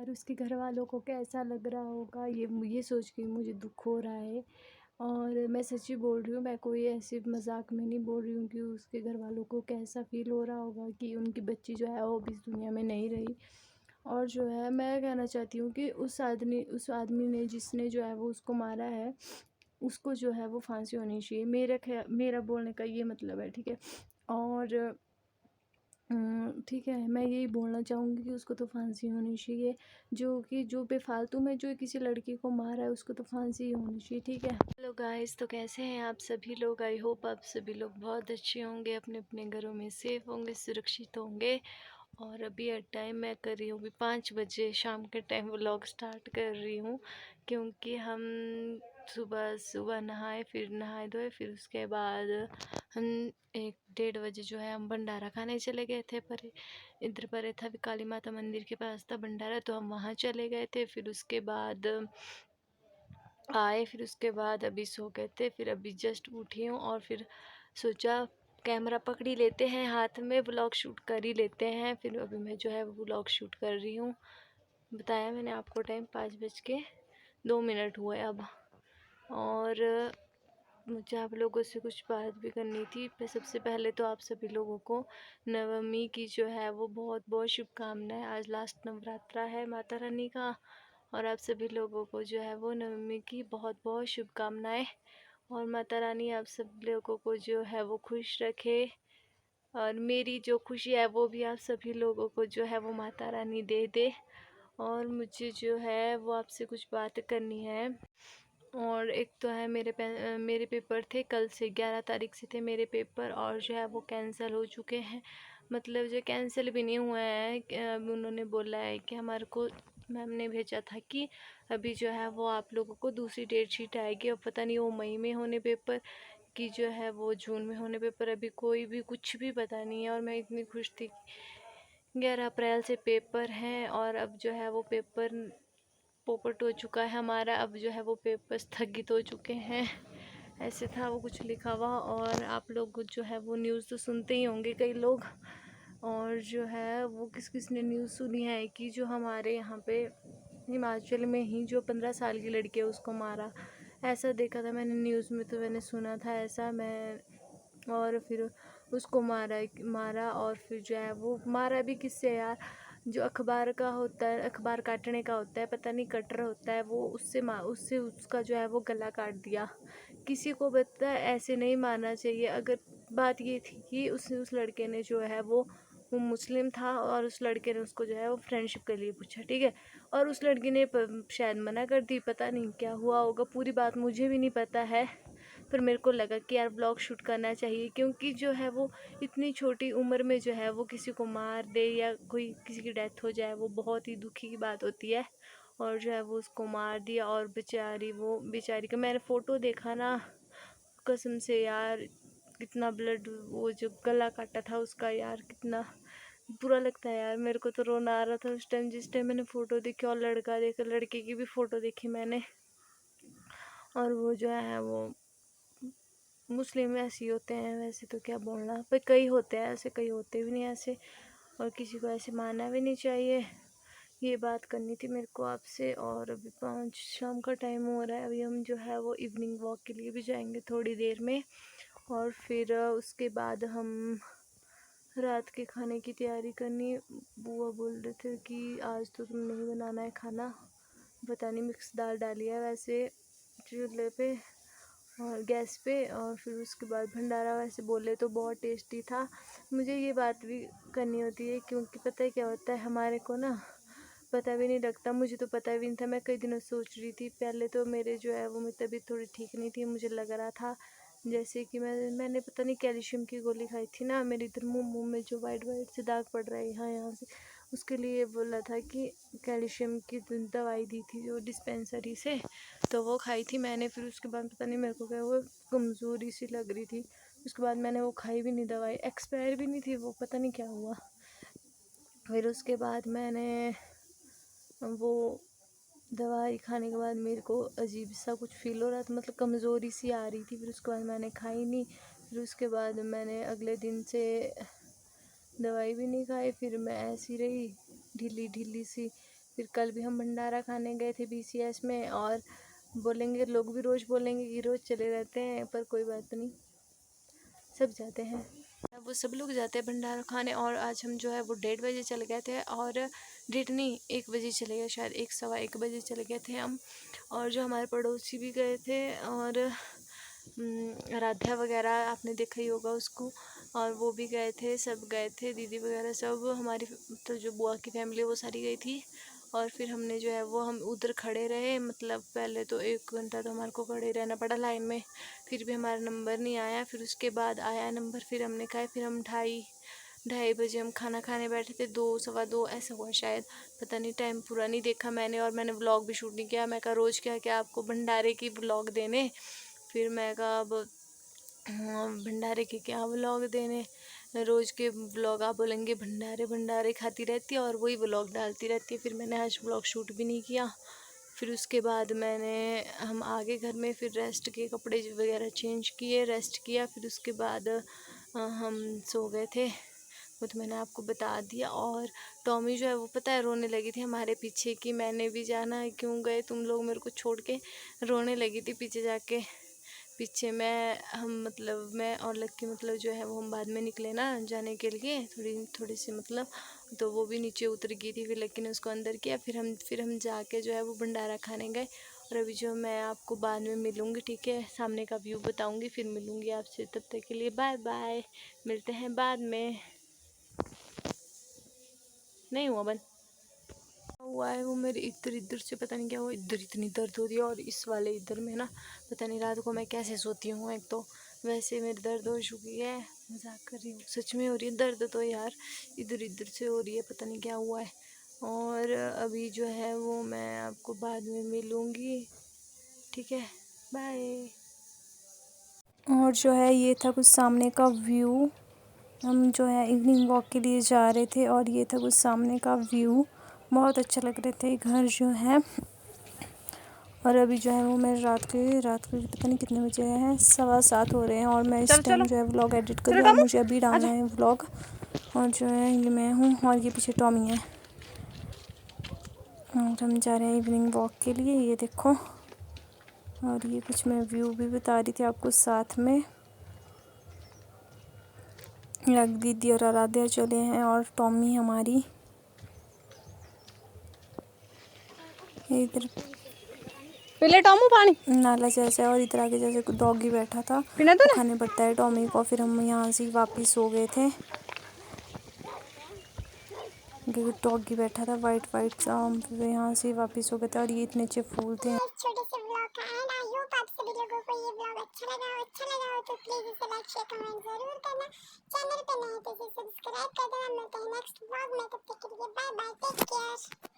और उसके घर वालों को कैसा लग रहा होगा, ये सोच के मुझे दुख हो रहा है। और मैं सच्ची बोल रही हूँ, मैं कोई ऐसे मजाक में नहीं बोल रही हूँ कि उसके घर वालों को कैसा फील हो रहा होगा कि उनकी बच्ची जो है वो भी इस दुनिया में नहीं रही। और जो है मैं कहना चाहती हूँ कि उस आदमी ने जिसने जो है वो उसको मारा है, उसको जो है वो फांसी होनी चाहिए। मेरा बोलने का ये मतलब है, ठीक है। और ठीक है, मैं यही बोलना चाहूँगी कि उसको तो फांसी होनी चाहिए। जो बेफालतू में जो किसी लड़की को मारा है उसको तो फांसी ही होनी चाहिए, ठीक है। हेलो गाइस, तो कैसे हैं आप सभी लोग? आई होप आप सभी लोग बहुत अच्छे होंगे, अपने अपने घरों में सेफ होंगे, सुरक्षित होंगे। और अभी टाइम मैं कर रही हूँ अभी 5 बजे शाम के टाइम व्लॉग स्टार्ट कर रही हूँ, क्योंकि हम सुबह सुबह नहाए धोए, फिर उसके बाद हम 1-1:30 बजे जो है हम भंडारा खाने चले गए थे। पर इधर पर था काली माता मंदिर के पास था भंडारा, तो हम वहाँ चले गए थे। फिर उसके बाद आए, फिर उसके बाद अभी सो गए थे। फिर अभी जस्ट उठी हूँ और फिर सोचा कैमरा पकड़ ही लेते हैं, हाथ में व्लॉग शूट कर ही लेते हैं। फिर अभी मैं जो है वो व्लॉग शूट कर रही हूँ। बताया मैंने आपको टाइम 5:02 हुए अब। और मुझे आप लोगों से कुछ बात भी करनी थी। पर सबसे पहले तो आप सभी लोगों को नवमी की जो है वो बहुत बहुत शुभकामनाएं। आज लास्ट नवरात्रा है माता रानी का, और आप सभी लोगों को जो है वो नवमी की बहुत बहुत शुभकामनाएं। और माता रानी आप सब लोगों को जो है वो खुश रखे, और मेरी जो खुशी है वो भी आप सभी लोगों को जो है वो माता रानी दे दे। और मुझे जो है वो आपसे कुछ बात करनी है। और एक तो है मेरे पेपर थे कल से, 11 तारीख से थे मेरे पेपर, और जो है वो कैंसिल हो चुके हैं। मतलब जो कैंसिल भी नहीं हुआ है, उन्होंने बोला है कि हमारे को मैम ने भेजा था कि अभी जो है वो आप लोगों को दूसरी डेट शीट आएगी, और पता नहीं वो मई में होने पेपर कि जो है वो जून में होने पेपर, अभी कोई भी कुछ भी पता नहीं है। और मैं इतनी खुश थी, 11 अप्रैल से पेपर हैं, और अब जो है वो पेपर पोपट हो चुका है हमारा। अब जो है वो पेपर स्थगित हो चुके हैं, ऐसे था वो कुछ लिखा हुआ। और आप लोग जो है वो न्यूज़ तो सुनते ही होंगे कई लोग। और जो है वो किस ने न्यूज़ सुनी है कि जो हमारे यहाँ पे हिमाचल में ही जो 15 साल की लड़की है उसको मारा, ऐसा देखा था मैंने न्यूज़ में, तो मैंने सुना था ऐसा। मैं और फिर उसको मारा और फिर जो है वो मारा भी किससे यार, जो अखबार का होता है, अखबार काटने का होता है, पता नहीं कटर होता है वो, उससे उसका जो है वो गला काट दिया। किसी को पता ऐसे नहीं मारना चाहिए। अगर बात ये थी कि उस लड़के ने जो है वो मुस्लिम था, और उस लड़के ने उसको जो है वो फ्रेंडशिप के लिए पूछा, ठीक है। और उस लड़की ने शायद मना कर दी, पता नहीं क्या हुआ होगा, पूरी बात मुझे भी नहीं पता है। फिर मेरे को लगा कि यार ब्लॉग शूट करना चाहिए, क्योंकि जो है वो इतनी छोटी उम्र में जो है वो किसी को मार दे या कोई किसी की डेथ हो जाए, वो बहुत ही दुखी की बात होती है। और जो है वो उसको मार दिया, और बेचारी का मैंने फ़ोटो देखा ना, कसम से यार कितना ब्लड, वो जो गला काटा था उसका यार, कितना बुरा लगता है यार। मेरे को तो रोना आ रहा था उस टाइम, जिस टाइम मैंने फ़ोटो देखी, और लड़का देखा, लड़के की भी फ़ोटो देखी मैंने। और वो जो है वो मुस्लिम ऐसे ही होते हैं, वैसे तो क्या बोलना, पर कई होते हैं ऐसे, कई होते भी नहीं ऐसे, और किसी को ऐसे मानना भी नहीं चाहिए। ये बात करनी थी मेरे को आपसे। और अभी 5 शाम का टाइम हो रहा है, अभी हम जो है वो इवनिंग वॉक के लिए भी जाएंगे थोड़ी देर में। और फिर उसके बाद हम रात के खाने की तैयारी करनी। बुआ बोल रहे थे कि आज तो तुम नहीं बनाना है खाना, पता नहीं मिक्स दाल डाली है वैसे चूल्हे पे और गैस पे। और फिर उसके बाद भंडारा वैसे बोले तो बहुत टेस्टी था। मुझे ये बात भी करनी होती है, क्योंकि पता है क्या होता है, हमारे को ना पता भी नहीं लगता। मुझे तो पता भी नहीं था, मैं कई दिनों सोच रही थी। पहले तो मेरे जो है वो मेरी तबीयत थोड़ी ठीक नहीं थी, मुझे लग रहा था जैसे कि मैंने पता नहीं कैल्शियम की गोली खाई थी ना, मेरे इधर मुंह में जो वाइट वाइट से दाग पड़ रहा है यहाँ से, उसके लिए बोला था कि कैल्शियम की दवाई दी थी जो डिस्पेंसरी से, तो वो खाई थी मैंने। फिर उसके बाद पता नहीं मेरे को क्या, वो कमज़ोरी सी लग रही थी। उसके बाद मैंने वो खाई भी नहीं, दवाई एक्सपायर भी नहीं थी वो, पता नहीं क्या हुआ। फिर उसके बाद मैंने वो दवाई खाने के बाद मेरे को अजीब सा कुछ फील हो रहा था, मतलब कमज़ोरी सी आ रही थी। फिर उसके बाद मैंने खाई नहीं। फिर उसके बाद मैंने अगले दिन से दवाई भी नहीं खाई, फिर मैं ऐसी रही ढीली ढीली सी। फिर कल भी हम भंडारा खाने गए थे BCS में, और बोलेंगे लोग भी रोज़ बोलेंगे कि रोज़ चले रहते हैं, पर कोई बात नहीं, सब जाते हैं, वो सब लोग जाते हैं भंडारा खाने। और आज हम जो है वो 1:30 बजे चले गए थे, और 1:30 नहीं 1 बजे चले गए, शायद 1 सवा 1 बजे चले गए थे हम। और जो हमारे पड़ोसी भी गए थे, और आराध्या वगैरह आपने देखा ही होगा उसको, और वो भी गए थे, सब गए थे, दीदी वगैरह सब, हमारी तो जो बुआ की फैमिली वो सारी गई थी। और फिर हमने जो है वो हम उधर खड़े रहे, मतलब पहले तो 1 घंटा तो हमारे को खड़े रहना पड़ा लाइन में, फिर भी हमारा नंबर नहीं आया। फिर उसके बाद आया नंबर, फिर हमने कहा, फिर हम 2:30 हम खाना खाने बैठे थे, 2 सवा 2 ऐसा हुआ शायद, पता नहीं, टाइम पूरा नहीं देखा मैंने। और मैंने व्लॉग भी शूट नहीं किया, मैं कहा रोज़ क्या क्या आपको भंडारे की व्लॉग देने, फिर मैं कहा अब भंडारे के क्या व्लॉग देने, रोज़ के व्लॉग आप बोलेंगे भंडारे भंडारे खाती रहती है और वही व्लॉग डालती रहती है। फिर मैंने आज व्लॉग शूट भी नहीं किया। फिर उसके बाद हम आगे घर में फिर रेस्ट के कपड़े वगैरह चेंज किए, रेस्ट किया, फिर उसके बाद हम सो गए थे, वो तो मैंने आपको बता दिया। और टॉमी जो है वो पता है रोने लगी थी हमारे पीछे कि मैंने भी जाना है, क्यों गए तुम लोग मेरे को छोड़ के, रोने लगी थी पीछे जाके। पीछे मैं और लक्की मतलब जो है वो हम बाद में निकले ना जाने के लिए, थोड़ी सी मतलब, तो वो भी नीचे उतर गई थी, फिर लक्की ने उसको अंदर किया, फिर हम जाके जो है वो भंडारा खाने गए। और अभी जो मैं आपको बाद में मिलूँगी, ठीक है, सामने का व्यू बताऊँगी, फिर मिलूँगी आपसे, तब तक के लिए बाय बाय, मिलते हैं बाद में। नहीं हुआ बंद हुआ है वो मेरे इधर से पता नहीं क्या हुआ, इधर इतनी दर्द हो रही है, और इस वाले इधर में ना पता नहीं रात को मैं कैसे सोती हूँ, एक तो वैसे मेरी दर्द हो चुकी है, मजाक कर रही हूँ, सच में हो रही है दर्द तो यार, इधर से हो रही है, पता नहीं क्या हुआ है। और अभी जो है वो मैं आपको बाद में मिलूँगी, ठीक है, बाय। और जो है ये था कुछ सामने का व्यू, हम जो है इवनिंग वॉक के लिए जा रहे थे, और ये था कुछ सामने का व्यू, बहुत अच्छा लग रहे थे घर जो है। और अभी जो है वो मैं रात के पता नहीं कितने बजे हैं, 7:15 हो रहे हैं, और मैं इस टाइम जो है व्लॉग एडिट कर रही हूँ, और मुझे अभी डालना है व्लॉग। और जो है ये मैं हूँ, और ये पीछे टॉमी है, और हम जा रहे हैं इवनिंग वॉक के लिए, ये देखो। और ये कुछ मैं व्यू भी बता रही थी आपको साथ में। दीदी और आराध्या चले हैं, और टॉमी हमारी इधर पहले टॉमू पानी नाला जैसा है, और इधर आगे जैसे डॉगी बैठा था, पीना तो खाने पड़ता है टॉमी को। फिर हम यहाँ से वापस सो गए थे, क्योंकि डॉगी बैठा था वाइट सा, फिर यहाँ से वापस हो गए थे। और ये इतने अच्छे फूल थे। छोटे से ब्लॉग का एंड, आई होप आप सभी लोगों को ये ब्लॉग अच्छा लगा हो तो प्लीज इसे लाइक शेयर कमेंट जरूर करना। चैनल पे नए तो इसे सब्सक्राइब कर देना। मिलते हैं नेक्स्ट ब्लॉग में, तब तक के लिए बाय बाय, टेक केयर।